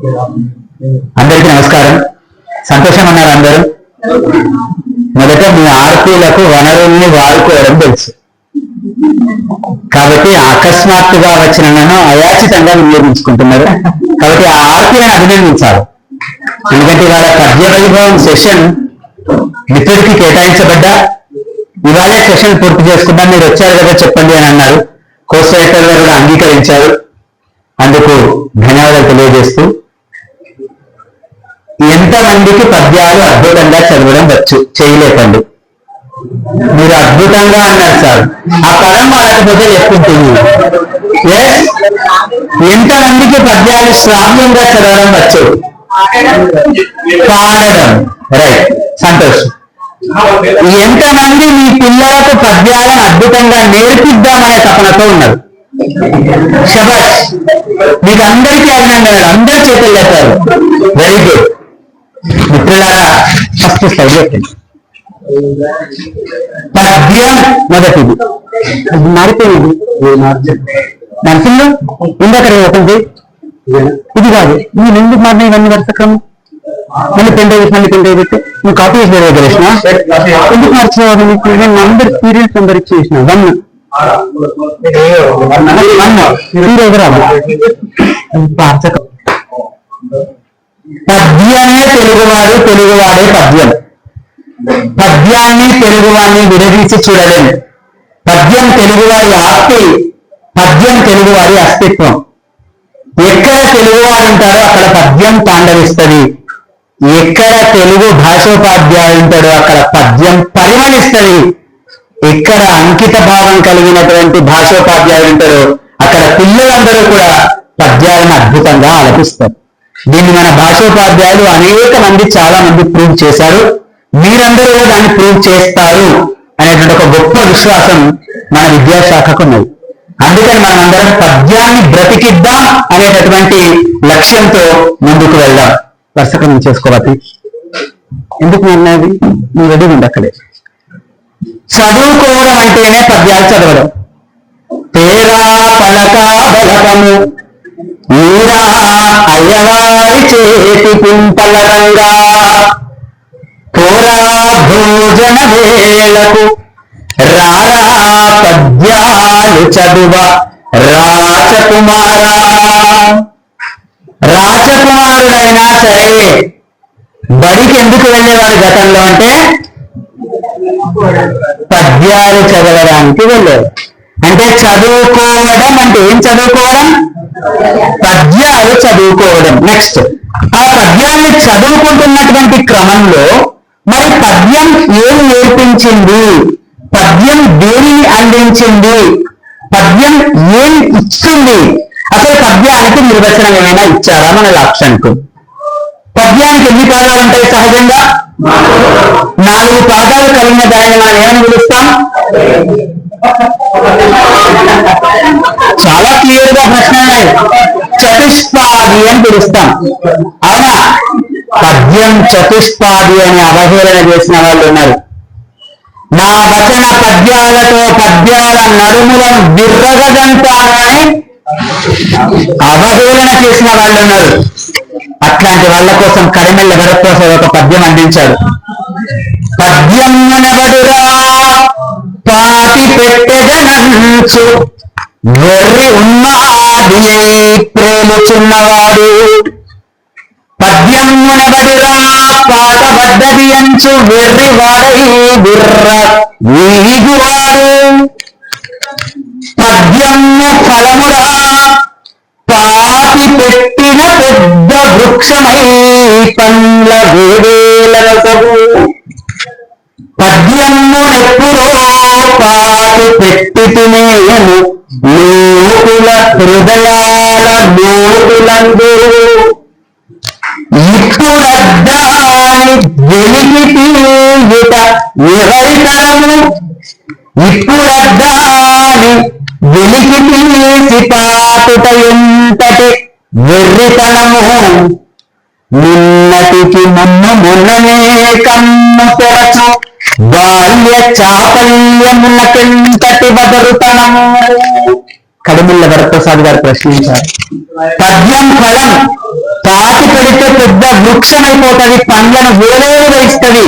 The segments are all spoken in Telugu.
అందరికీ నమస్కారం. సంతోషం అన్నారు అందరూ. మొదట మీ ఆర్పీలకు వనరుల్ని వాడుకోవడం తెలుసు కాబట్టి అకస్మాత్తుగా వచ్చిన నన్ను అయాచితంగా వినియోగించుకుంటున్నారు. కాబట్టి ఆ ఆర్పీలను అభినందించాలి. ఎందుకంటే ఇవాళ పద్య వైభవం సెషన్ మిత్రుడికి కేటాయించబడ్డా ఇవాళే సెషన్ పూర్తి చేసుకుంటా, మీరు వచ్చారు కదా చెప్పండి అని అన్నారు. కోస్టైటర్ గారు కూడా అంగీకరించారు. అందుకు ధన్యవాదాలు తెలియజేస్తూ, ఎంతమందికి పద్యాలు అద్భుతంగా చదవడం వచ్చు చేయలేకండి? మీరు అద్భుతంగా అన్నారు సార్, ఆ పదం వాడకపోతే చెప్పుకుంటుంది. ఎంతమందికి పద్యాలు శ్రావ్యంగా చదవడం వచ్చు? పాడడం. రైట్, సంతోషం. ఎంతమంది మీ పిల్లలకు పద్యాలను అద్భుతంగా నేర్పిద్దామనే తపనతో ఉన్నారు? శబాష్, మీకు అందరికీ అభినందనలు. అందరూ చేతులు లేపారు. Very good. మిత్రులారా, ఫస్ట్ స్లైడ్ పెట్టండి. పద్యం మొదటిది మారిపోయింది. నరసింహ ఇందాక ఓపెన్ చేయి. ఇది కాదు, నేను ఎందుకు మారిన ఇవన్నీ వర్షక్రమం మళ్ళీ పెంటే పెట్టి నువ్వు కాపీ చేసిన రెగ్యులేషన్ ఎందుకు మార్చినావు? నీకు నేను నంబర్ పీరియడ్స్ నెంబర్ ఇచ్చేసిన 1 పద్యమే తెలుగువాడు, తెలుగువాడే పద్యం. పద్యాన్ని తెలుగువాడిని విడదీసి చూడలేము. పద్యం తెలుగువారి ఆస్తి, పద్యం తెలుగువారి అస్తిత్వం. ఎక్కడ తెలుగువాడు ఉంటాడో అక్కడ పద్యం తాండవిస్తుంది. ఎక్కడ తెలుగు భాషోపాధ్యాయుడు ఉంటాడో అక్కడ పద్యం పరిమళిస్తుంది. ఎక్కడ అంకిత భావం కలిగినటువంటి భాషోపాధ్యాయుడు ఉంటాడో అక్కడ పిల్లలందరూ కూడా పద్యాలను అద్భుతంగా ఆలపిస్తారు. దీన్ని మన భాషోపాధ్యాయులు అనేక మంది, చాలా మంది ప్రూవ్ చేశారు. మీరందరూ దాన్ని ప్రూవ్ చేస్తారు అనేటువంటి ఒక గొప్ప విశ్వాసం మన విద్యాశాఖకు ఉన్నది. అందుకని మనమందరం పద్యాన్ని బ్రతికిద్దాం అనేటటువంటి లక్ష్యంతో ముందుకు వెళ్దాం. వర్షకం చేసుకోవాలి. ఎందుకు అన్నది నువ్వు రెడీ ఉంది అక్కడే. చదువుకోవడం అంటేనే పద్యాలు చదవడం. తేరా పలకా బలకము నీరా అయ్యవారి చేతి పింపల రంగా పోరా భోజన వేళకు రారా పద్యాలు చదువ రాజకుమారా. రాజకుమారుడైనా సరే బడికి ఎందుకు వెళ్ళేవాడు గతంలో అంటే పద్యాలు చదవడానికి వెళ్ళేవాడు. అంటే చదువుకోవడం అంటే ఏం చదువుకోవడం? పద్యాలు చదువుకోవడం. నెక్స్ట్, ఆ పద్యాన్ని చదువుకుంటున్నటువంటి క్రమంలో మరి పద్యం ఏం నేర్పించింది? పద్యం దేనిని అందించింది? పద్యం ఏం ఇస్తుంది? అసలు పద్యానికి నిర్వచనం ఏమైనా ఇచ్చారా మన లక్ష్యానికి? పద్యానికి ఎన్ని పాదాలు ఉంటాయి? సహజంగా 4 పాదాలు కలిగిన దాన్ని మనం ఏమని పిలుస్తాం? చాలా క్లియర్ గా ప్రశ్న చతుష్పాది అని పిలుస్తాం. అవునా? పద్యం చతుష్పాది అని అవహేళన చేసిన వాళ్ళు ఉన్నారు. నా వచన పద్యాలతో పద్యాల నడుములను విర్రగదంటారని అవహేళన చేసిన వాళ్ళు ఉన్నారు. అట్లాంటి వాళ్ళ కోసం కరిమెల్ల భరత్వాస ఒక పద్యం అందించాడు. పద్యం మనబడురా పాటి పెట్టెదనంచు వెర్రి ఉన్మాది ప్రేముచున్నవాడు. పద్యం మనబడురా పాటబడ్డది అంచు వెర్రి వాడై విర్ర వీగువాడు. పద్యము ఫలమురా పాతి పెట్టిన పెద్ద వృక్షమై పండ్ల వేవేలనసగు. పద్యము ఎప్పుడో పాతి పెట్టితినేను లోకుల హృదయాల లోకులందు. ఇప్పుడద్దాని వెలికి తీయుట ఎవరితరము? ఇప్పుడద్దాని వెలికి తీసి పాటుట ఎంతటి వెర్రితనము. నిన్నటికి మొన్ననే కన్ను తెరచు బాల్య చాపల్యమునకెంతటి బదరుతనము. కడిమిల్ల వరప్రసాద్ గారు ప్రశ్నించారు. పద్యం ఫలం పాతి పెడితే పెద్ద వృక్షం అయిపోతుంది, పండ్లను వేరేగా ఇస్తుంది.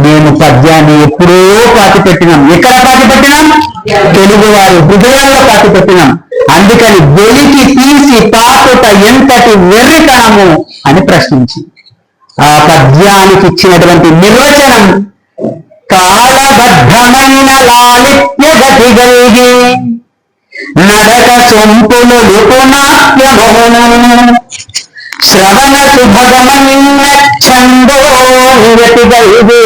మేము పద్యాన్ని ఎప్పుడో పాతి పెట్టినాం. ఎక్కడ పాతి పెట్టినాం? తెలుగువారి హృదయాల్లో పాతి పెట్టినాం. అందుకని వెలికి తీసి పాతుట ఎంతటి వెర్రితనము అని ప్రశ్నించి ఆ పద్యానికి ఇచ్చినటువంటి నిర్వచనం కాలబద్ధమైన లాలిత్య గతి గలిగి నడక సొంపులు లుపునాట్యమోను శ్రవణ సుభగమైన ఛందో నిరతి గలిగి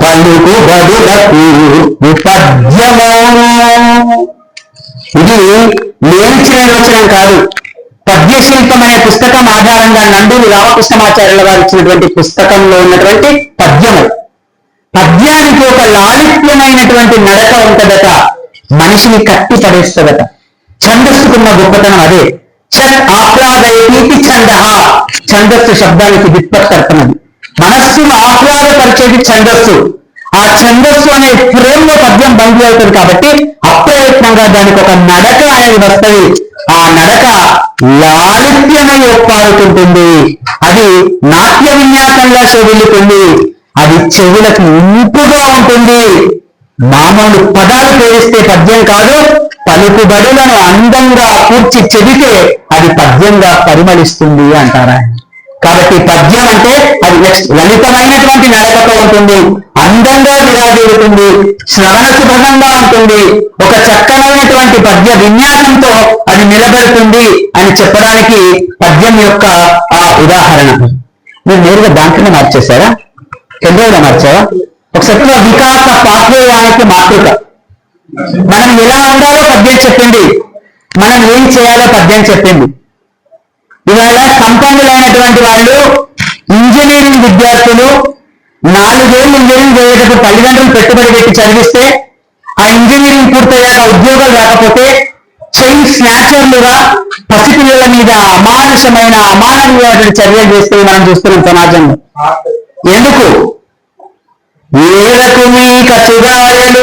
పలుకు బడులకు పద్యమోను. ఇది లేనిచిన నిర్వచనం కాదు. పద్యశిల్పం అనే పుస్తకం ఆధారంగా నండూరి రామకృష్ణమాచార్యుల వారు ఇచ్చినటువంటి పుస్తకంలో ఉన్నటువంటి పద్యము. పద్యానికి ఒక లాలిత్యమైనటువంటి నడక ఉంటదట, మనిషిని కట్టి పడేస్తుందట. ఛందస్సుకున్న గొప్పతనం అదే. ఆహ్లాదయతీతి ఛంద, ఛందస్సు శబ్దానికి విత్పత్తర్థమది. మనస్సును ఆహ్లాదపరిచేది ఛందస్సు. ఆ ఛందస్సు అనే ఫ్రేమ్ లో పద్యం బందీ అవుతుంది కాబట్టి అప్రయత్నంగా దానికి ఒక నడక అనేది వస్తుంది. ఆ నడక లాలిత్యమై ఒప్పాడుతుంటుంది. అది నాట్య విన్యాసంగా శోభిల్లుతుంది. అది చెవులకు ఇంపుగా ఉంటుంది. మామూలు పదాలు పేరిస్తే పద్యం కాదు, పలుకుబడులను అందంగా కూర్చి చెబితే అది పద్యంగా పరిమళిస్తుంది అంటారా. కాబట్టి పద్యం అంటే అది నెక్స్ట్ లలితమైనటువంటి నడకతో ఉంటుంది, అందంగా విరాజిల్లుతుంది, శ్రవణ సుభగంగా ఉంటుంది, ఒక చక్కనైనటువంటి పద్య విన్యాసంతో అది నిలబెడుతుంది అని చెప్పడానికి పద్యం యొక్క ఆ ఉదాహరణ. మీరు నేరుగా దాంట్లోనే మార్చేశారా? తెలుగులో మార్చారా? ఒకసారి వికాస పాఠ్యానికి మాతృక. మనం ఎలా ఉండాలో పద్యం చెప్పింది, మనం ఏం చేయాలో పద్యం చెప్పింది. ఇవాళ సంపన్నులైనటువంటి వాళ్ళు ఇంజనీరింగ్ విద్యార్థులు 4 ఏళ్ళు ఇంజనీరింగ్ చేయడానికి తల్లిదండ్రులు పెట్టుబడి పెట్టి చదివిస్తే ఆ ఇంజనీరింగ్ పూర్తయ్యాక ఉద్యోగాలు రాకపోతే చైన్ స్నాచర్లుగా పసిపిల్లల మీద అమానుషమైన అమానవీయమైన చర్యలు చేస్తే మనం చూస్తున్నాం సమాజంలో. ఎందుకు? ఏరకు మీ కచుగాయలు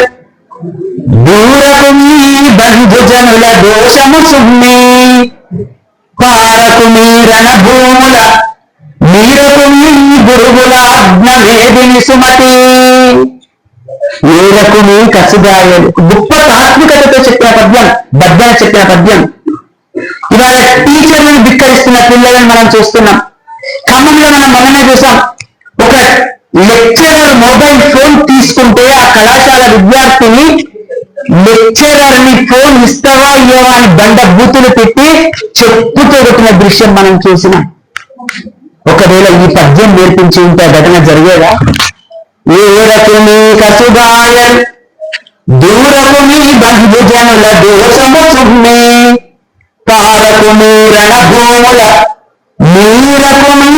దూరకు మీ బంధుజనుల దోషము సుమ్మి పారకు మీ రణభూముల మీరకు మీ గురుగుల అజ్ఞవేదిని సుమతి. ఏరకు మీ కచుగాయలు గొప్ప తాత్వికతతో చెప్పిన పద్యం, బద్దన చెప్పిన పద్యం. ఇవాళ టీచర్లను ధిక్కరిస్తున్న పిల్లలను మనం చూస్తున్నాం. ఖమ్మంలో మనం మొన్ననే చూసాం. ఒక లెక్చరర్ మొబైల్ ఫోన్ తీసుకుంటే ఆ కళాశాల విద్యార్థిని లెక్చరర్ ని ఫోన్ ఇస్తావా ఇవ్వవా అని బండ బూతులు పెట్టి చెప్పుతో కొట్టిన దృశ్యం మనం చూసినాం. ఒకవేళ ఈ పద్యం నేర్పించి ఉంటే ఘటన జరిగేదా? ఏరకు మీ కసుగాయల్ దూరకు మీ బంధుజనుల దోషము సుమ్మి పారకు మీ రణభూముల మీరకు మీ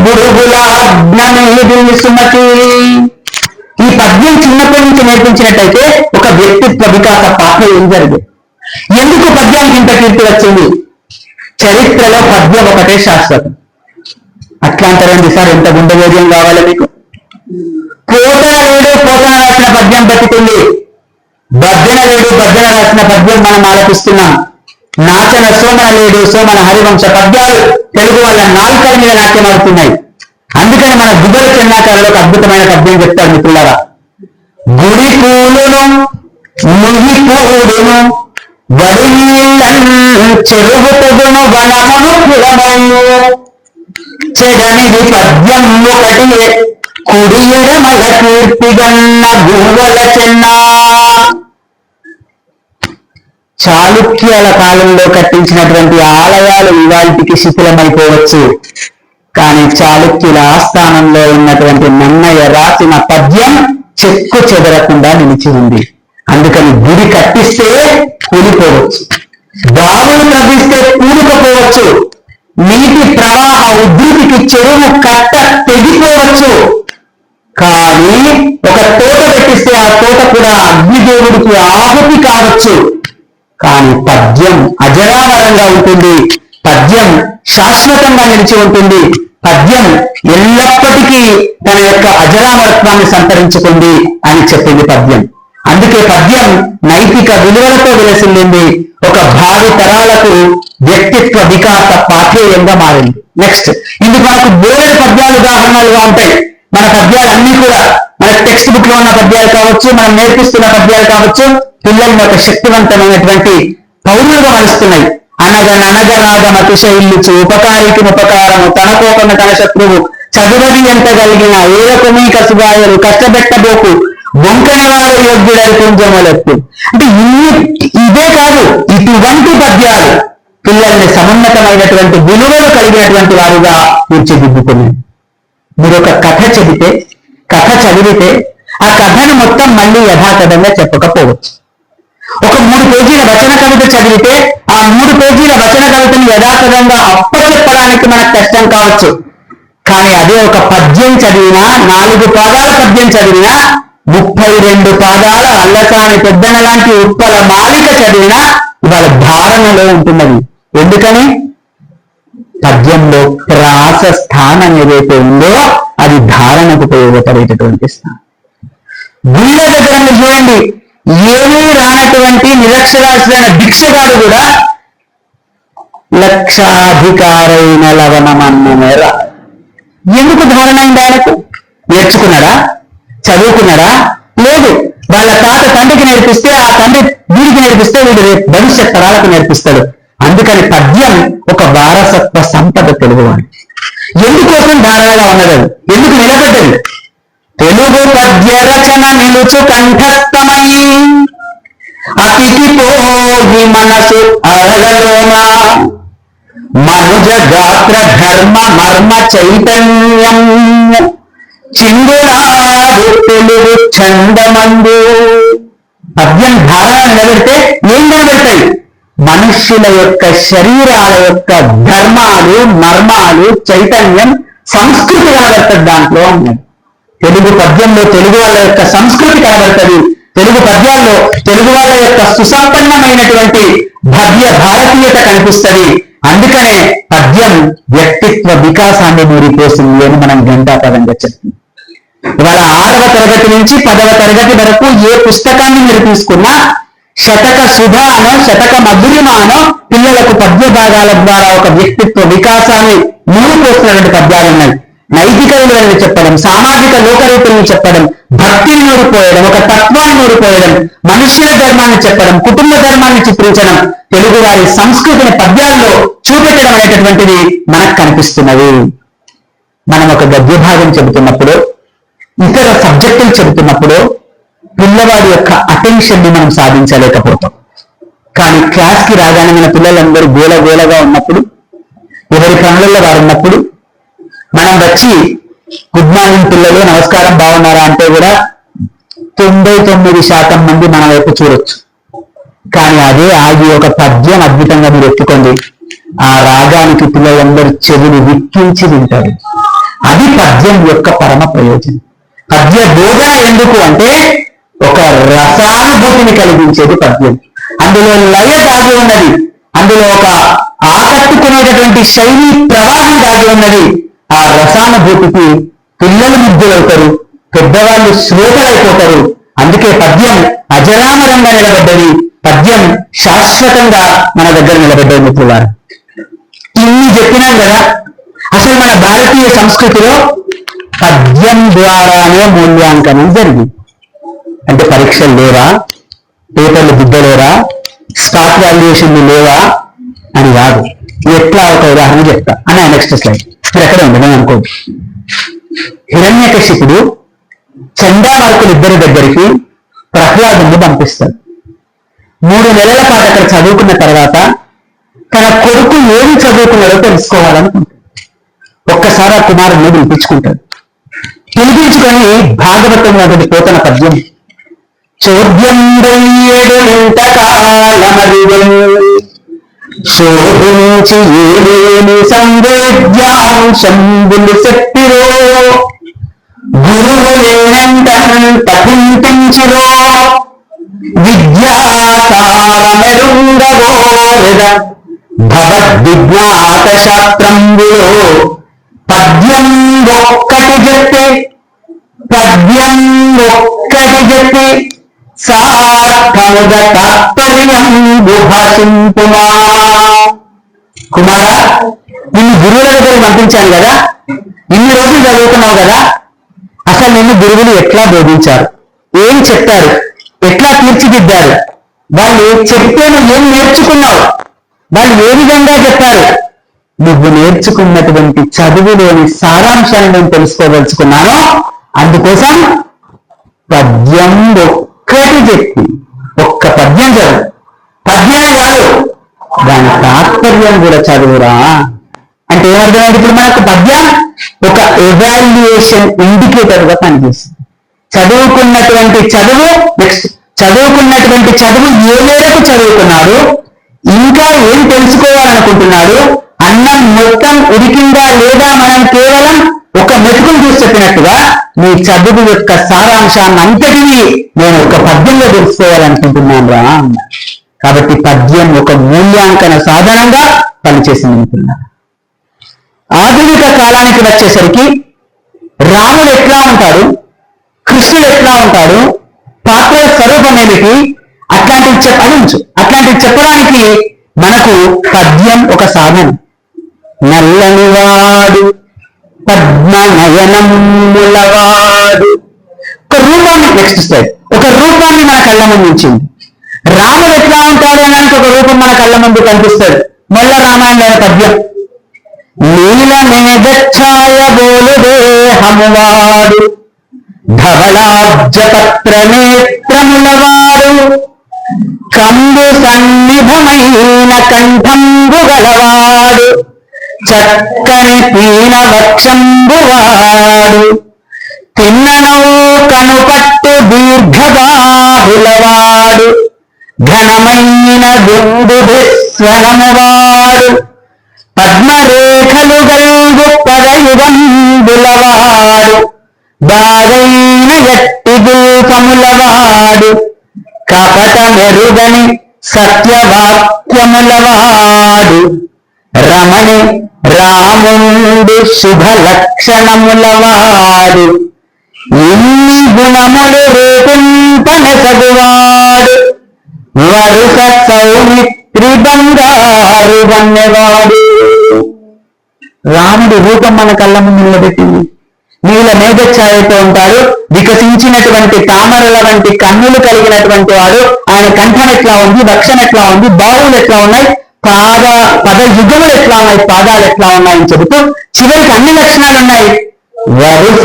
గురుగుల అజ్ఞమేదిని సుమతి. ఈ పద్యం చిన్నప్పటి నుంచి నేర్పించినట్టయితే ఒక వ్యక్తిత్వ వికాస పాత్ర ఏం జరిగింది? ఎందుకు పద్యానికి ఇంత కీర్తి వచ్చింది? చరిత్రలో పద్యం ఒకటే శాశ్వతం. అట్లాంటి సార్ ఎంత గుండెవేద్యం కావాలి మీకు? పోతనలేడు పోతన రాసిన పద్యం బతుకుంది, బద్దెనలేడు బద్దెన రాసిన పద్యం మనం ఆలపిస్తున్నాం. నాచన సోమన లేడు సోమన హరివంశ పద్యాలు తెలుగు వాళ్ళ నాలుకల మీద నాట్యమవుతున్నాయి. అందుకని మన గుబల చెన్నాకాలలో ఒక అద్భుతమైన పద్యం చెప్తారు మిత్రులారా. గుడి పూలును ముగి పూడును వడి నీళ్ళను చెరువు పొగును వనమును కులమను చెడనిది పద్యం ఒకటి కుడి ఎడమల కీర్తిగన్న గువల చెన్నా. చాళుక్యాల కాలంలో కట్టించినటువంటి ఆలయాలు ఇవాళకి శిథిలమైపోవచ్చు, కానీ చాళుక్యుల ఆస్థానంలో ఉన్నటువంటి నన్నయ్య రాసిన పద్యం చెక్కు చెదరకుండా నిలిచి ఉంది. అందుకని గుడి కట్టిస్తే కూలిపోవచ్చు, బావులు తవ్విస్తే కూలికపోవచ్చు, నీటి ప్రవాహ ఉధృతికి చెరువు కట్ట తెగిపోవచ్చు. కానీ ఒక తోట పెట్టిస్తే ఆ తోట కూడా అగ్నిదేవుడికి ఆహుతి కావచ్చు. కానీ పద్యం అజరామరంగా ఉంటుంది, పద్యం శాశ్వతంగా నిలిచి ఉంటుంది, పద్యం ఎల్లప్పటికీ తన యొక్క అజరామరత్వాన్ని సంతరించుకుంది అని చెప్పింది పద్యం. అందుకే పద్యం నైతిక విలువలతో విలసిల్లింది, ఒక భావి తరాలకు వ్యక్తిత్వ వికాస పాఠేయంగా మారింది. నెక్స్ట్, ఇందుకు మనకు బోలెడు పద్యాలు ఉదాహరణలుగా ఉంటాయి. మన పద్యాలు అన్ని కూడా మన టెక్స్ట్ బుక్ లో ఉన్న పద్యాలు కావచ్చు, మనం నేర్పిస్తున్న పద్యాలు కావచ్చు, పిల్లల్ని ఒక శక్తివంతమైనటువంటి పౌరులుగా మలుస్తున్నాయి. అనగనగనాగం అతిశయిల్లుచు ఉపకారికి ఉపకారము తనకోకన్న తన శత్రువు చదువది ఎంత కలిగిన ఏరకుమీ కసుగాయలు కష్టపెట్టబోకు బొంకనవాడు యోగ్యుడని పుంజములెత్తు. అంటే ఇదే కాదు, ఇటువంటి పద్యాలు పిల్లల్ని సమున్నతమైనటువంటి విలువలు కలిగినటువంటి వారుగా తీర్చిదిద్దుకున్నాయి. మీరు ఒక కథ చదివితే ఆ కథను మొత్తం మళ్ళీ యథాతథంగా చెప్పకపోవచ్చు. ఒక 3 పేజీల వచన కవిత చదివితే ఆ 3 పేజీల వచన కవితను యథాతథంగా అప్పచెప్పడానికి మనకు కష్టం కావచ్చు. కానీ అదే ఒక పద్యం చదివినా, 4 పాదాల పద్యం చదివినా, 32 పాదాల అల్లసాని పెద్దన లాంటి ఉత్పల మాలిక చదివినా ఇవాళ ధారణలో ఉంటున్నది. ఎందుకని? పద్యంలో ప్రాస స్థానం ఏదైతే ఉందో అది ధారణకు ఉపయోగపడేటటువంటి స్థానం. గుళ్ళ దగ్గర చూడండి, ఏమీ రానటువంటి నిరక్షరాస్యులైన భిక్షగాడు కూడా లక్షాధికారైన లవణమన్నమే రా. ఎందుకు ధారణ అయింది ఆయనకు? నేర్చుకున్నాడా? చదువుకున్నాడా? లేదు. వాళ్ళ తాత తండ్రికి నేర్పిస్తే, ఆ తండ్రి వీడికి నేర్పిస్తే, వీడు భవిష్యత్ తరాలకు నేర్పిస్తాడు. అందుకని పద్యం ఒక వారసత్వ సంపద తెలుగువాడు. ఎందుకోసం ధారణగా ఉన్నది? ఎందుకు నిలబడ్డది? తెలుగు పద్య రచన నిలుచు కంఠస్థమై అతికి పోయి మనసు అరగలోన మనుజ గాత్ర ధర్మ మర్మ చైతన్యం చిందునాడు తెలుగు ఛందమందు. పద్యం ధారణ నిలబెడితే ఏం నిలబెడతాయి? మనుష్యుల యొక్క శరీరాల యొక్క ధర్మాలు, మర్మాలు, చైతన్యం, సంస్కృతి కనబడుతుంది దాంట్లో ఉన్నాయి. తెలుగు పద్యంలో తెలుగు వాళ్ళ యొక్క సంస్కృతి కనబడుతుంది. తెలుగు పద్యాల్లో తెలుగు వాళ్ళ యొక్క సుసంపన్నమైనటువంటి భవ్య భారతీయత కనిపిస్తుంది. అందుకనే పద్యం వ్యక్తిత్వ వికాసాన్ని నూరిపోసింది అని మనం ఘంటాపదంగా చెప్తుంది. ఇవాళ 6వ తరగతి నుంచి 10వ తరగతి వరకు ఏ పుస్తకాన్ని మీరు తీసుకున్నా శతక సుధానో శతక మధురిమానో పిల్లలకు పద్య భాగాల ద్వారా ఒక వ్యక్తిత్వ వికాసాన్ని నూరిపోసినటువంటి పద్యాలు ఉన్నాయి. నైతిక విలువలను చెప్పడం, సామాజిక లోకరీతులను చెప్పడం, భక్తిని నూరిపోయడం, ఒక తత్వాన్ని నూరిపోయడం, మనుష్యుల ధర్మాన్ని చెప్పడం, కుటుంబ ధర్మాన్ని చిత్రించడం, తెలుగు వారి సంస్కృతిని పద్యాల్లో చూపెట్టడం అనేటటువంటిది మనకు కనిపిస్తున్నది. మనం ఒక గద్య భాగం చెబుతున్నప్పుడు, ఇతర సబ్జెక్టులు చెబుతున్నప్పుడు పిల్లవాడి యొక్క అటెన్షన్ ని మనం సాధించలేకపోతాం. కానీ క్లాస్కి రాగానే మన పిల్లలందరూ గోలగా ఉన్నప్పుడు, ఎవరి పనులలో వారు ఉన్నప్పుడు మనం వచ్చి గుడ్ మార్నింగ్ పిల్లలు, నమస్కారం, బాగున్నారా అంటే కూడా 99% మంది మన వైపు చూడొచ్చు. కానీ అదే ఆగి ఒక పద్యం అద్భుతంగా మీరు ఎత్తుకోండి, ఆ రాగానికి పిల్లలందరూ చెవులు విక్కించి వింటారు. అది పద్యం యొక్క పరమ ప్రయోజనం. పద్య బోధన ఎందుకు అంటే ఒక రసానుభూతిని కలిగించేది పద్యం. అందులో లయ దాగి ఉన్నది, అందులో ఒక ఆకట్టుకునేటటువంటి శైలి ప్రవాహం దాగి ఉన్నది. ఆ రసానుభూతికి పిల్లలు ముగ్గులవుతారు, పెద్దవాళ్ళు శ్రోతలైపోతారు. అందుకే పద్యం అజరామరంగా నిలబడ్డది, పద్యం శాశ్వతంగా మన దగ్గర నిలబడ్డది. మిత్రులారా, ఇన్ని చెప్పినాం కదా. అసలు మన భారతీయ సంస్కృతిలో పద్యం ద్వారానే మూల్యాంకనం జరిగింది. అంటే పరీక్షలు లేవా, పేపర్లు దిద్దలేరా, స్టాక్ వాల్యుయేషన్లు లేవా అని కాదు. ఎట్లా ఒక ఉదాహరణ చెప్తా అని. నెక్స్ట్ స్లైడ్ ఇక్కడ ఎక్కడ ఉంది నేను అనుకోండి. హిరణ్యకశిపుడు చండామార్కులు ఇద్దరి దగ్గరికి ప్రహ్లాదుని పంపిస్తాడు. 3 నెలల పాటు అక్కడ చదువుకున్న తర్వాత తన కొడుకు ఏమి చదువుకున్నాడో తెలుసుకోవాలనుకుంటాడు. ఒక్కసారి ఆ కుమారుడిని పిలిపించుకుంటాడు. పిలిపించుకొని భాగవతంలో ఒకటి పోతన పద్యం, చోద్యం శోభించి ఏలేని సంవేద్యాంశంబులు శక్తిరో గురువు లేనంటన్ పఠించిరో విద్యాసారమెరుంగవోద భవద్విజ్ఞాత శాస్త్రంబులో పద్యం ఒక్కటి చెప్పి సార్థముగ తాత్పర్యం భాషింపుమా. కుమారా, నిన్ను గురువుల దగ్గరికి పంపించాను కదా, ఇన్ని రోజులు చదువుతున్నావు కదా, అసలు నిన్ను గురువులు ఎట్లా బోధించారు, ఏం చెప్పారు, ఎట్లా తీర్చిదిద్దారు, వాళ్ళు చెప్తే నువ్వు ఏం నేర్చుకున్నావు, వాళ్ళు ఏ విధంగా చెప్పారు, నువ్వు నేర్చుకున్నటువంటి చదువులోని సారాంశాన్ని నేను తెలుసుకోదలుచుకున్నాను. అందుకోసం పద్యం ఒక్కటి చెప్పి ఒక్క పద్యం చదువు, పద్యాన్ని కాదు దాని తాత్పర్యం కూడా చదువురా అంటే ఏమర్థమైంది? ఇప్పుడు మనకు పద్యం ఒక ఎవాల్యుయేషన్ ఇండికేటర్ గా పనిచేస్తుంది. చదువుకున్నటువంటి చదువు నెక్స్ట్ చదువుకున్నటువంటి చదువు ఏ మేరకు చదువుకున్నాడు, ఇంకా ఏం తెలుసుకోవాలనుకుంటున్నాడు, అన్నం మొత్తం ఉడికిందా లేదా మనం కేవలం ఒక మెతుకులు చూసి చెప్పినట్టుగా నీ చదువు యొక్క సారాంశాన్ని అంతటినీ నేను ఒక పద్యంలో తెలుసుకోవాలనుకుంటున్నాను రా. కాబట్టి పద్యం ఒక మూల్యాంకన సాధనంగా పనిచేసింది అనుకున్నాను. ఆధునిక కాలానికి వచ్చేసరికి రాముడు ఎట్లా ఉంటాడు, కృష్ణుడు ఎట్లా ఉంటాడు, పాత్రల స్వరూపం ఏమిటి, అట్లాంటివి చెప్పడానికి మనకు పద్యం ఒక సాధనం. నల్లనివాడు పద్మనయనములవాడు ఒక రూపాన్ని నెక్స్ట్ స్టైల్ ఒక రూపాన్ని మన కళ్ళ ముందు ఉంచింది. రాముడు ఎట్లా ఉంటాడు అనడానికి ఒక రూపం మన కళ్ళ ముందు కనిపిస్తుంది. మళ్ళా రామాయణ పద్యం నీల మేఘఛాయ బోలు దేహమువాడు ధవళాబ్జపత్ర నేత్రములవాడు కంబు సన్నిభమైన కంఠంబు గలవాడు చక్కని పీన వక్షంబువాడు తిన్ననౌ కనుపట్టు దీర్ఘబాహులవాడు ఘనమైన దుందుభిస్వరమువాడు పద్మరేఖలు గల్గు పదయుగంబులవాడు బాగైన ఎట్టి గుల్పములవాడు కపట మెరుగని సత్యవాక్యములవాడు రమణి రాముండు శుభ లక్షణములవాడు ఇన్ని గుణములు రేపింపనెసగువాడు వరుస సౌమిత్రి బంగారు వన్నెవాడు. రాముడి రూపం మన కళ్ళ ముందు నిలబెట్టింది. నీల మేఘఛాయతో ఉంటాడు, వికసించినటువంటి తామరల వంటి కన్నులు కలిగినటువంటి వాడు. ఆయన కంఠం ఎట్లా ఉంది, వక్షం ఎట్లా ఉంది, బావులు ఎట్లా ఉన్నాయి, పదయుగములు ఎట్లా ఉన్నాయి, పాదాలు ఎట్లా ఉన్నాయని చెబుతూ చివరికి అన్ని లక్షణాలు ఉన్నాయి. వరుస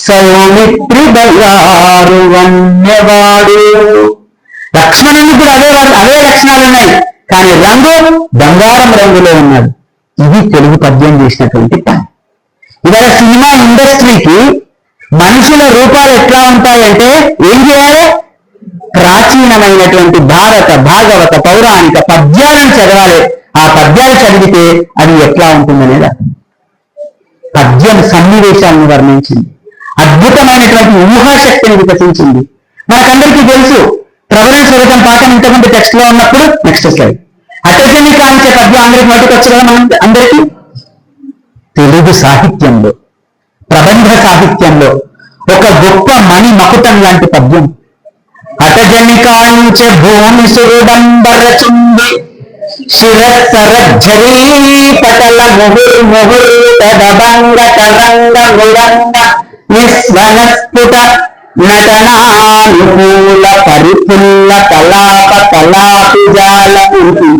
సౌమిత్రి బంగారు వన్నెవాడు. లక్ష్మణునికి కూడా అవే లక్షణాలు ఉన్నాయి, కానీ రంగు బంగారం రంగులో ఉన్నాడు. ఇది తెలుగు పద్యం చేసినటువంటి పని. ఇవాళ సినిమా ఇండస్ట్రీకి మనుషుల రూపాలు ఎట్లా ఉంటాయంటే ఏం చేయాలి? ప్రాచీనమైనటువంటి భారత భాగవత పౌరాణిక పద్యాలను చదవాలి. ఆ పద్యాలు చదివితే అది ఎట్లా ఉంటుందనేది పద్యం సన్నివేశాలను వర్ణించింది, అద్భుతమైనటువంటి ఊహాశక్తిని వికసించింది. మనకందరికీ తెలుసు ప్రవరణ స్వరూపం పాఠం ఇంతకుముందు టెక్స్ట్ లో ఉన్నప్పుడు నెక్స్ట్ స్లైడ్ అటజని కాంచే పద్యం అందరికి నోటికి వచ్చి కదా మనం అందరికీ. తెలుగు సాహిత్యంలో ప్రబంధ సాహిత్యంలో ఒక గొప్ప మణి మకుటం లాంటి పద్యం. అటజని కాంచె భూమి సురుడంబరచుంది శిరస్సరజ్జరీ పటల ముహుర్ముహుర్తదంగ తరంగ మురంగ నిస్వనస్ఫుట నటనానుకూల పరిపుల్ల కలాప కలాపిజాలముతి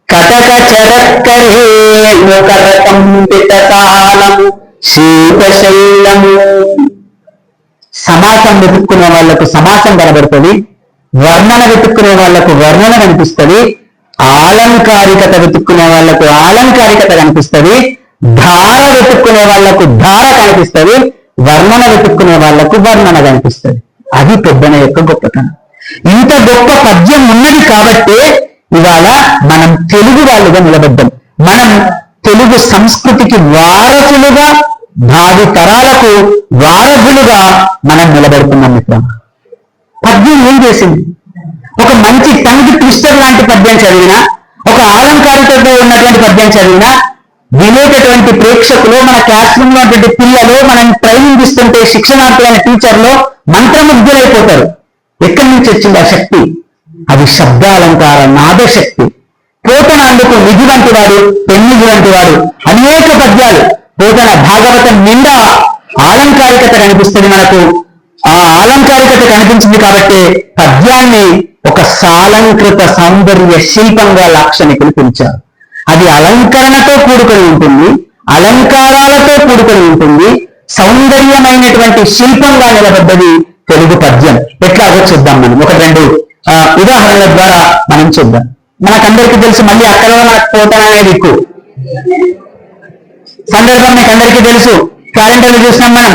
కటక చరక్కరేణుకరకంపితకాలము శీతశైలము. సమాసం వెతుక్కునే వాళ్లకు సమాసం కనబడుతుంది, వర్ణన వెతుక్కునే వాళ్లకు వర్ణన కనిపిస్తుంది, ఆలంకారికత వెతుక్కునే వాళ్లకు ఆలంకారికత కనిపిస్తుంది, ధార వెతుక్కునే వాళ్లకు ధార కనిపిస్తుంది, వర్ణన వెతుక్కునే వాళ్లకు వర్ణన కనిపిస్తుంది. అది పెద్దన యొక్క గొప్పతనం. ఇంత గొప్ప పద్యం ఉన్నది కాబట్టే ఇవాళ మనం తెలుగు వాళ్ళుగా నిలబడ్డాం. మనం తెలుగు సంస్కృతికి వారసులుగా, భావి తరాలకు వారధులుగా మనం నిలబడుతున్నాం. మిత్రం, పద్యం ఏం చేసింది? ఒక మంచి టంగ్ ట్విస్టర్ లాంటి పద్యం చదివినా, ఒక ఆలంకారికతో ఉన్నటువంటి పద్యం చదివినా వినేటటువంటి ప్రేక్షకులు, మన క్లాస్ రూమ్ లో ఉన్నటువంటి పిల్లలు, మనం ట్రైనింగ్ ఇస్తుంటే శిక్షణార్థులైన టీచర్లు మంత్రముగ్ధులైపోతారు. ఎక్కడి నుంచి వచ్చింది ఆ శక్తి? అది శబ్దాలంకార నాదశక్తి. పోతన అందుకు నిధి వంటి వాడు, పెన్నిధి వంటి వాడు. అనేక పద్యాలు పోతన భాగవతం నిండా ఆలంకారికత కనిపిస్తుంది మనకు. ఆ ఆలంకారికత కనిపించింది కాబట్టి పద్యాన్ని ఒక సాలంకృత సౌందర్య శిల్పంగా లాక్షణికులు పిలిచారు. అది అలంకరణతో కూడుకొని ఉంటుంది, అలంకారాలతో కూడుకొని ఉంటుంది, సౌందర్యమైనటువంటి శిల్పంగా నిలబడ్డది తెలుగు పద్యం. ఎట్లాగో చూద్దాం మనం. ఒక రెండు ఉదాహరణల ద్వారా మనం చూద్దాం. మనకందరికీ తెలుసు, మళ్ళీ అక్కడ మనకు పోతన అనేది ఎక్కువ సందర్భం మీకు అందరికీ తెలుసు. క్యాలెండర్లు చూసినాం మనం.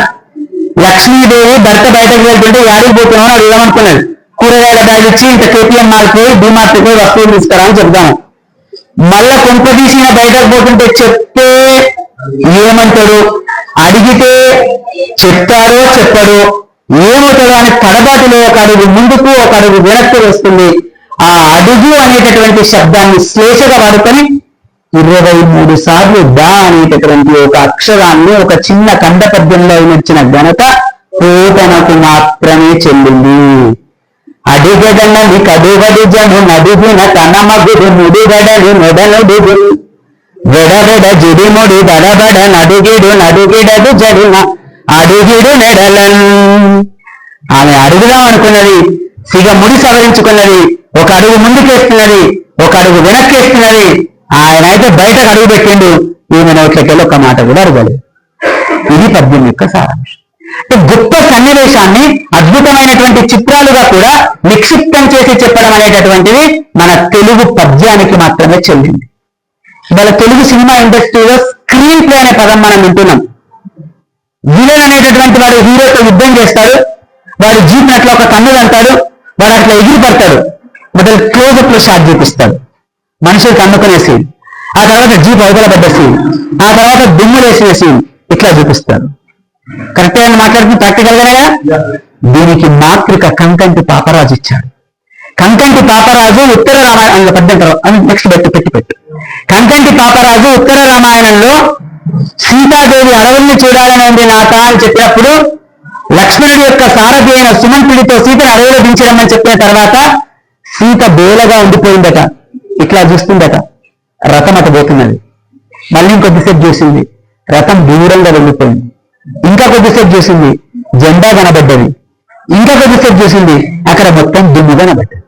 లక్ష్మీదేవి భర్త బయటకు వెళ్తుంటే యాడికి పోతున్నావు అని అడుగుదామనుకున్నాడు. కూరగాయల బ్యాగ్ ఇచ్చి ఇంత కేపీఎం మార్క్ పోయి డిమార్ట్ పోయి వస్తువులు తీసుకురా అని చెప్తాము. మళ్ళా కొంప తీసిన బయటకు పోతుంటే చెప్తే ఏమంటాడు, అడిగితే చెప్తాడో చెప్పాడో ఏమవుతాడో అని తడబాటులో ఒక అడుగు ముందుకు ఒక అడుగు వెనక్కి వస్తుంది. ఆ అడుగు అనేటటువంటి శబ్దాన్ని శ్లేషగా వాడుకొని 23 సార్లు దా అనేటటువంటి ఒక అక్షరాన్ని ఒక చిన్న కండ పద్యంలో ఇచ్చిన ఘనత పోతనకు మాత్రమే చెల్లింది. అడిగడనని కడువడి జను నడుగున కనమగుడు ముడిగడని నొడనుడుగు వెడవెడ జిడిముడి దడబడ నడుగిడు నడుగిడదు జడున అడుగిడు నెడలన్. ఆమె అడుగుదాం అనుకున్నది, సిగ ముడి సవరించుకున్నది, ఒక అడుగు ముందుకేస్తున్నది, ఒక అడుగు వెనక్కేస్తున్నది. ఆయన అయితే బయటకు అడుగు పెట్టిండు, ఈమె నోట్లకెళ్ళి ఒక మాట కూడా అడగలేదు. ఇది పద్యం యొక్క సారాంశం. గొప్ప సన్నివేశాన్ని అద్భుతమైనటువంటి చిత్రాలుగా కూడా నిక్షిప్తం చేసి చెప్పడం అనేటటువంటిది మన తెలుగు పద్యానికి మాత్రమే చెల్లింది. ఇవాళ తెలుగు సినిమా ఇండస్ట్రీలో స్క్రీన్ ప్లే అనే పదం మనం వింటున్నాం. విలన్ అనేటటువంటి వాడు హీరోతో యుద్ధం చేస్తాడు, వాడు జీప్ అట్లా ఒక కన్నులు అంటాడు, వాడు అట్లా ఎగిరి పడతాడు, మొదలు క్లోజప్ లో షాట్ చూపిస్తాడు, మనుషులు కన్నుకునే సీన్, ఆ తర్వాత జీప్ అవతల పడ్డ సీన్, ఆ తర్వాత దుమ్ములేసిన సీన్, ఇట్లా చూపిస్తాడు. కరెక్ట్ గా మాట్లాడుతుంది ప్రాక్టికల్ గానే. దీనికి మాతృక కంకంటి పాపరాజు ఇచ్చాడు. కంకంటి పాపరాజు ఉత్తర రామాయణంలో పద్యంటారు అని నెక్స్ట్ పెట్టు కంకంటి పాపరాజు ఉత్తర రామాయణంలో సీతాదేవి అడవుల్ని చూడాలని ఉంది నాట అని చెప్పినప్పుడు లక్ష్మణుడి యొక్క సారథి అయిన సుమంతుడితో సీతను అడవిలో దించడమని చెప్పిన తర్వాత సీత బేలగా ఉండిపోయిందట, ఇట్లా చూస్తుందట, రథం అట పోతున్నది. మళ్ళీ ఇంకొద్దిసేపు చూసింది, రథం దూరంగా వెళ్ళిపోయింది. ఇంకా కొద్దిసేపు చూసింది, జెండా కనబడ్డది. ఇంకా కొద్దిసేపు చూసింది, అక్కడ మొత్తం దుమ్ము కనబడ్డది.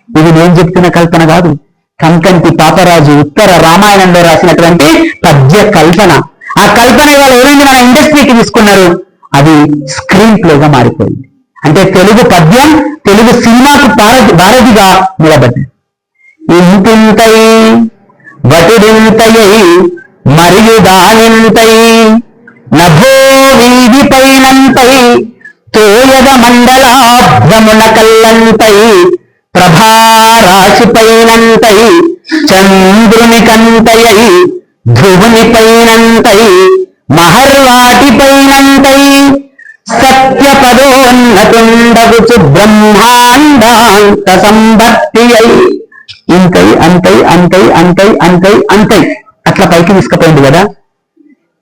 ఇది నేను చెప్తున్న కల్పన కాదు, కంకంటి పాపరాజు ఉత్తర రామాయణంలో రాసినటువంటి పద్య కల్పన. ఆ కల్పన ఇవాళ ఏమైంది, మన ఇండస్ట్రీకి తీసుకున్నారు, అది స్క్రీన్ ప్లేగా మారిపోయింది. అంటే తెలుగు పద్యం తెలుగు సినిమాకు భారతిగా నిలబడ్డది. ఇంతింతై వటుడింతై మరియు దానింతై నభో వీధి పైనంతై తోయద మండలాభ్రమున కల్లంతై ప్రభారాశి పైనంతై చంద్రుని కంతై ధ్రువుని పైనంతై మహర్వాటి పైనంతై సత్య పదోన్నతుండగుచు బ్రహ్మాండాంత సంభర్తి అయి ఇంతై అంతై అంతై అంతై అంతై అంతై అట్లా పైకి తీసుకుపోయింది కదా.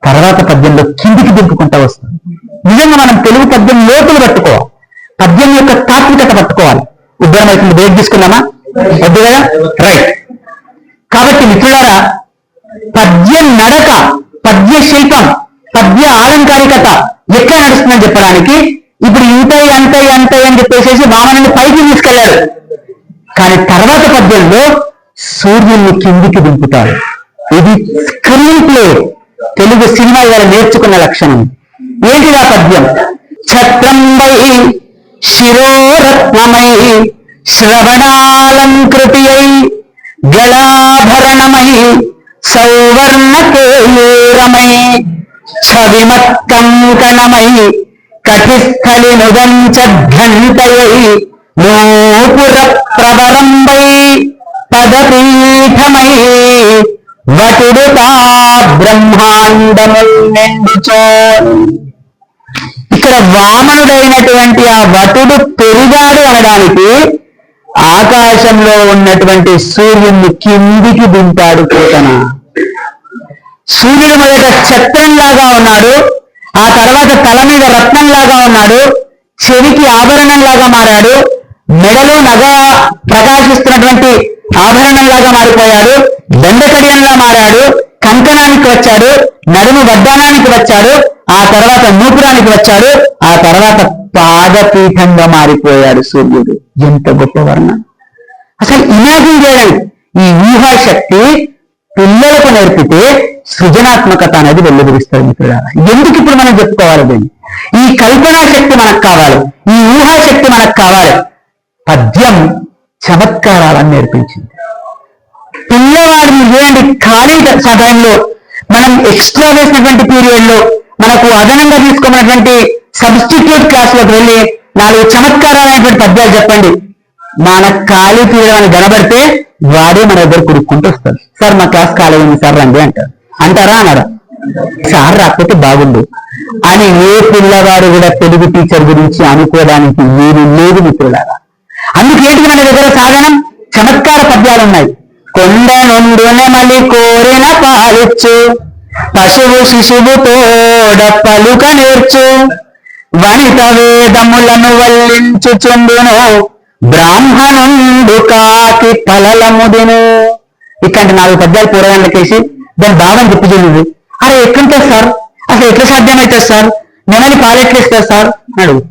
తర్వాత పద్యంలో కిందికి దింపుకుంటా వస్తుంది. నిజంగా మనం తెలుగు పద్యం లోతులు పట్టుకోవాలి, పద్యం యొక్క తాత్వికత పట్టుకోవాలి. ఉద్యమం అవుతుంది, బ్రేక్ తీసుకున్నామా? వద్దు కదా, రైట్. కాబట్టి మిత్రులారా, పద్యం నడక, పద్య శిల్పం, పద్య ఆలంకారికత ఎట్లా నడుస్తుందని చెప్పడానికి ఇప్పుడు ఇంతై అంతై అంతై అని చెప్పేసి వామనుని పైకి తీసుకెళ్లారు. కానీ తర్వాత పద్యంలో సూర్యుని కిందికి దింపుతారు. ఇది స్క్రీన్ ప్లే, తెలుగు సినిమా ఇవాళ నేర్చుకున్న లక్షణం. ఏంటిదా పద్యం? ఛత్రంబై శిరోరత్నమై శ్రవణాలంకృతి అయి గళాభరణమై సౌవర్ణ కేయూరమై ఛవిమత్కంకణమై కటిస్థలి నుదంచఘంటయై నూపుర ప్రవరంబై పదపీఠమై వటుడుతా బ్రహ్మాండముల్ నిండుచో. ఇక్కడ వామనుడైనటువంటి ఆ వటుడు పెరిగాడు అనడానికి ఆకాశంలో ఉన్నటువంటి సూర్యుడిని కిందికి దింపాడు పోతన. సూర్యుడు మొదట ఛత్రంలాగా ఉన్నాడు, ఆ తర్వాత తల మీద రత్నంలాగా ఉన్నాడు, చెవికి ఆభరణంలాగా మారాడు, మెడలో నగ ప్రకాశిస్తున్నటువంటి ఆభరణంలాగా మారిపోయాడు, దండకడియంలా మారాడు, కంకణానికి వచ్చాడు, నడుము వడ్డానానికి వచ్చాడు, ఆ తర్వాత నూపురానికి వచ్చాడు, ఆ తర్వాత పాదపీఠంగా మారిపోయాడు సూర్యుడు. ఎంత గొప్ప వర్ణన! అసలు ఇమాజిన్ చేయడానికి ఈ ఊహాశక్తి పిల్లలకు నేర్పితే సృజనాత్మకత అనేది వెల్లువిరుస్తుంది మిత్రులారా. ఎందుకు ఇప్పుడు మనం చెప్పుకోవాలి దీన్ని? ఈ కల్పనా శక్తి మనకు కావాలి, ఈ ఊహాశక్తి మనకు కావాలి. పద్యం చమత్కారాలను నేర్పించింది. పిల్లవాడిని చేయండి ఖాళీ సమయంలో, మనం ఎక్స్ట్రా వేసినటువంటి పీరియడ్ లో, మనకు అదనంగా తీసుకున్నటువంటి సబ్స్టిట్యూట్ క్లాసులకు వెళ్ళి 4 చమత్కారాలైనటువంటి పద్యాలు చెప్పండి. మన ఖాళీ పీరియడ్ అని కనబడితే వాడే మన దగ్గర కురుక్కుంటూ వస్తారు. సార్ మా క్లాస్ ఖాళీ ఉంది సార్ రండి అంటారు. అంటారా అన్నారా? సార్ రాకపోతే బాగుండు అని ఏ పిల్లవాడు కూడా తెలుగు టీచర్ గురించి అనుకోవడానికి వీలు లేదు మిత్రులారా. అందుకేంటి మన దగ్గర సాధనం చమత్కార పద్యాలు ఉన్నాయి. కొండ నుండునే మళ్ళీ కోరిన పాలిచ్చు, పశువు శిశువు తోడ పలుక నేర్చు, వనిత వేదములను వల్లించుచుండును, బ్రాహ్మణుండు కాకి పలలముదిను. ఇట్లాంటి 4 పద్యాలు పూర్వగంటకేసి దాని భావం చెప్పి చూడండి. అరే ఎట్లుంటుంది సార్, అసలు ఎట్లా సాధ్యమవుతుంది సార్, నెమలి పాలెట్లేస్తారు సార్ అడుగు.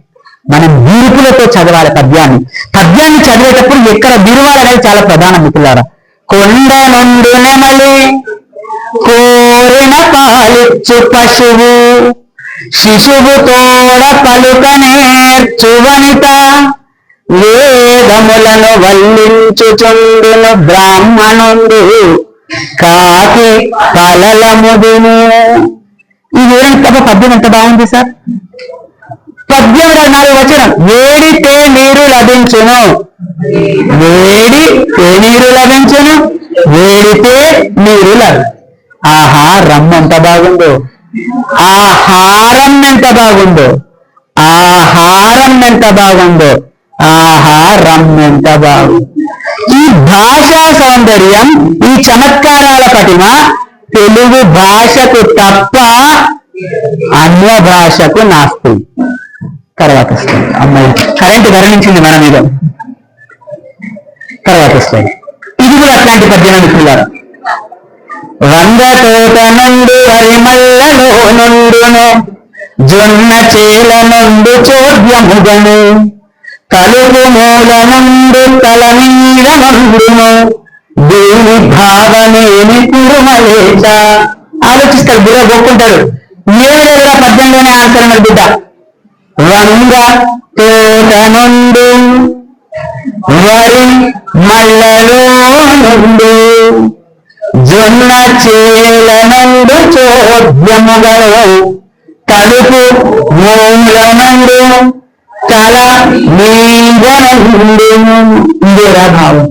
మనం బీరుపులతో చదవాలి పద్యాన్ని. పద్యాన్ని చదివేటప్పుడు ఎక్కడ బీరువాలు అనేది చాలా ప్రధానం మిత్రులారా. కొండ నుండి నెమలి కోరిన పాలిచ్చు, పశువు శిశువు తోడ పలుక నేర్చు, వనిత వేదములను వల్లించుచుండును, బ్రాహ్మణుండు కాకి పలలముదిను. ఈ వేరే పద్యం ఎంత బాగుంది సార్. పద్యం 4 వచనం. వేడితే నీరు లభించును, వేడితే నీరు లభించును, వేడితే నీరు లభించు. ఆహా రమ్మ ఎంత బాగుందో, ఆహారం ఎంత బాగుందో, ఆహారం ఎంత బాగుందో, ఆహారం ఎంత బాగుంది. ఈ భాషా సౌందర్యం, ఈ చమత్కారాల పటిమ తెలుగు భాషకు తప్ప అన్య భాషకు నాస్తి. తర్వాత స్లైడ్. అమ్మాయి కరెంటు గమనించింది మన మీద. తర్వాత స్లైడ్. ఇది కూడా అట్లాంటి పద్యం మిత్రులారా. 100 తోట నుండి వరిమల్లలో నుండును, జొన్న చేల నుండి చోద్యముగను, కలుపు మూల నుండి తల మీద నుండును, దీని భావనేమి కురుమలేచ. ఆలోచిస్తాడు, బుర్ర గొక్కుంటాడు. ఏమి లేదు పద్యంలోనే ఆన్సర్ అన్నది బిడ్డ. 100 తోట నుండి వరి మల్లలో నుండి, జొన్న చేల నుండి చోద్యముగను, కలుపు మూల నుండి తల మీద నుండి. ఇందేరా భావం.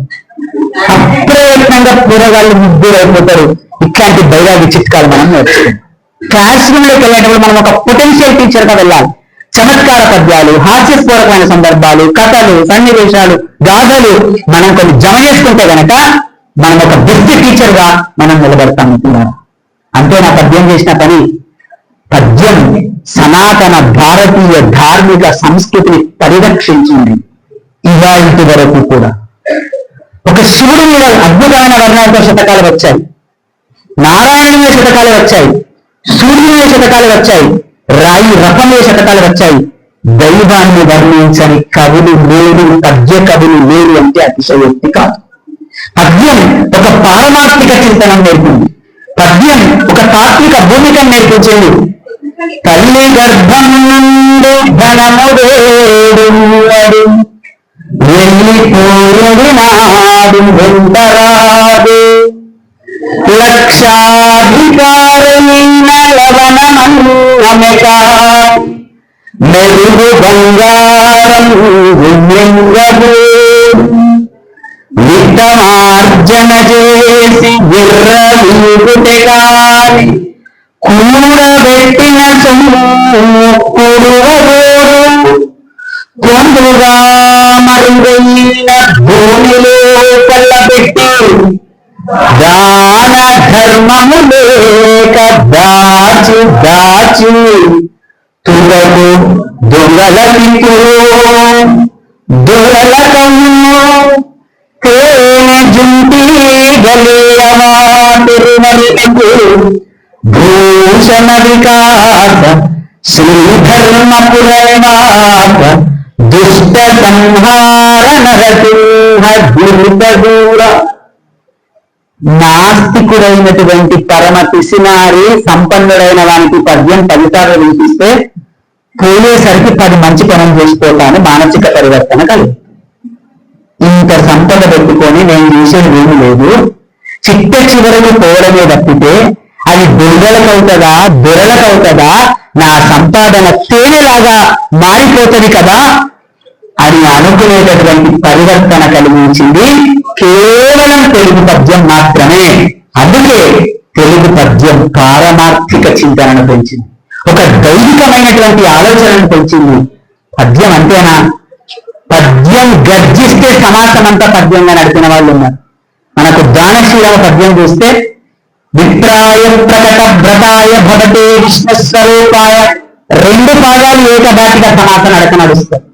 అప్రయత్నంగా పూరగాళ్ళు ముగ్గురైపోతారు. ఇట్లాంటి బైరాగి చిట్కాలు మనం నేర్చుకుంటాం. క్లాస్ రూమ్ లోకి వెళ్ళేటప్పుడు మనం ఒక పొటెన్షియల్ టీచర్ గా వెళ్ళాలి. చమత్కార పద్యాలు, హాస్యస్ఫూరకమైన సందర్భాలు, కథలు, సన్నివేశాలు, గాథలు మనం కొన్ని జమ చేసుకుంటే గనక మనం ఒక బెస్ట్ టీచర్ గా మనం నిలబడతాం అనుకున్నారు. అంటే నా పద్యం చేసిన పని, పద్యం సనాతన భారతీయ ధార్మిక సంస్కృతిని పరిరక్షించింది ఇవాళ వరకు కూడా. ఒక శివుడి మీద అద్భుతమైన వర్ణాలతో శతకాలు వచ్చాయి, నారాయణుడి మీద శతకాలు వచ్చాయి, సూర్యుడి మీద శతకాలు వచ్చాయి, రాయి రథం మీద శతకాలు వచ్చాయి. దైవాన్ని వర్ణించని కవులు లేరు, పద్య కవులు లేరు అంటే అతిశయోక్తి కాదు. పద్యం ఒక పారమార్థిక చింతనం నేర్పింది. పద్యం ఒక తాత్విక భూమికను నేర్పించింది. తల్లి గర్భం నుండి ధనముడేడు వెళ్ళిపోరుడి నాడు వెంటరాదు, లక్షాధికారైన లవణమన్నమెక మెరుగు బంగారం వింగదు, విత్తమార్జన చేసి విర్రవీగుటే గాని కూడబెట్టిన సొమ్ము కురువగోరు, కొందుగా మరుగైన భూమిలో కళ్ళబెట్టి దాన ధర్మము లేక దాచి దాచి తులకు దొంగలకి దురలకము తేనె జుంటి గలీయమా తిరుమలకు భూషణ వికాస శ్రీధర్మపురనాథ దుష్ట సంహార నరసింహ దుర్గదూర. నాస్తికుడైనటువంటి పరమ పిసినారి సంపన్నుడైన వానికి పద్యం 10 సార్లు వినిపిస్తే పోయేసరికి 10 మంచి పనులు చేసుకోవటాన్ని మానసిక పరివర్తన కలిగి ఇంత సంపద పెట్టుకొని నేను చేసేది ఏమీ లేదు, చిట్ట చివరకు పోవడమే తప్పితే అది దొంగలకవుతుందా దొరలకవుతుందా, నా సంపాదన తేనెలాగా మారిపోతుంది కదా అని అనుకునేటటువంటి పరివర్తన కలిగించింది కేవలం తెలుగు పద్యం మాత్రమే. అందుకే తెలుగు పద్యం పారమార్థిక చింతనను పెంచింది, ఒక దైవికమైనటువంటి ఆలోచనను పెంచింది. పద్యం అంతేనా? పద్యం గర్జిస్తే సమాసం అంతా పద్యంగా నడిపిన వాళ్ళు ఉన్నారు. మనకు దానశీల పద్యం చూస్తే విప్రాయ ప్రకట వ్రతాయ భవతే విష్ణుస్వరూపాయ 2 పాదాలు ఏకదాటిగా సమాసం నడుస్తారు.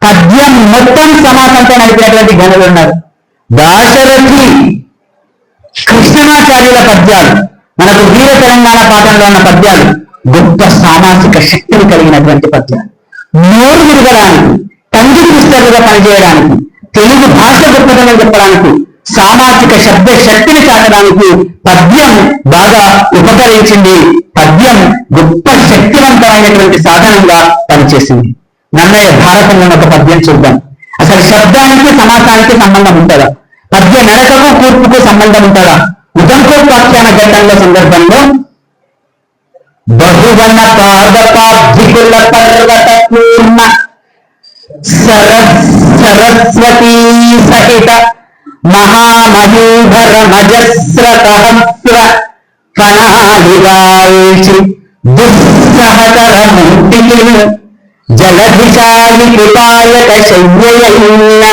పద్యం మొత్తం సమాసంతో నడిపినటువంటి గనులు ఉన్నారు. దాశరథి కృష్ణమాచార్యుల పద్యాలు, మనకు వీర తెలంగాణ పాఠంలో ఉన్న పద్యాలు గొప్ప సామాజిక శక్తిని కలిగినటువంటి పద్యాలు. నోరు విరగడానికి, తండ్రి పుస్తకాలుగా పనిచేయడానికి, తెలుగు భాష గొప్పతనం చెప్పడానికి, సామాజిక శబ్ద శక్తిని చాటడానికి పద్యం బాగా ఉపకరించింది. పద్యం గొప్ప శక్తివంతమైనటువంటి సాధనంగా పనిచేసింది. నన్నయ్య భారతంలో ఒక పద్యం చూద్దాం. అసలు శబ్దానికి సమాసానికి సంబంధం ఉంటుందా? పద్య నడకకు కూర్పుకు సంబంధం ఉంటుందా? ఉదంకోపాఖ్యాన ఘట్టంలో సందర్భంలో బహువన పాదపాబ్ధికుల పర్వత పూర్ణ సరస్వతీ సహిత మహామహీధర మజస్రతహస్ర కణాలిగాల్చి దుస్సహకర మూర్తికి జలధిశాలి కృపాయక శయ్యయైన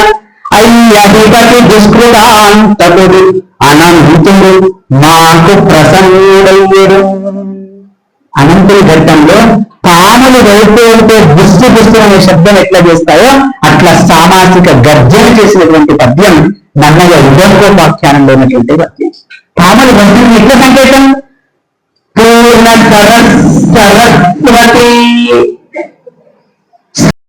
అయ్యధిపతి దుష్కృతాంతకుడు అనంతుడు మాకు ప్రసన్నుడయ్యుడు. అనంతుడి ఘట్టంలో పాములు వెళ్తూ ఉంటే బుస్సు బుస్సు అనే శబ్దం ఎట్లా చేస్తాయో అట్లా సామాజిక గర్జన చేసినటువంటి పద్యం నన్నయ్య ఉదంకోపాఖ్యానంలో ఉన్నటువంటి పద్యం. పాములు వెళ్తుంది ఎట్లా సంకేతం? పూర్ణ సరస్వతీ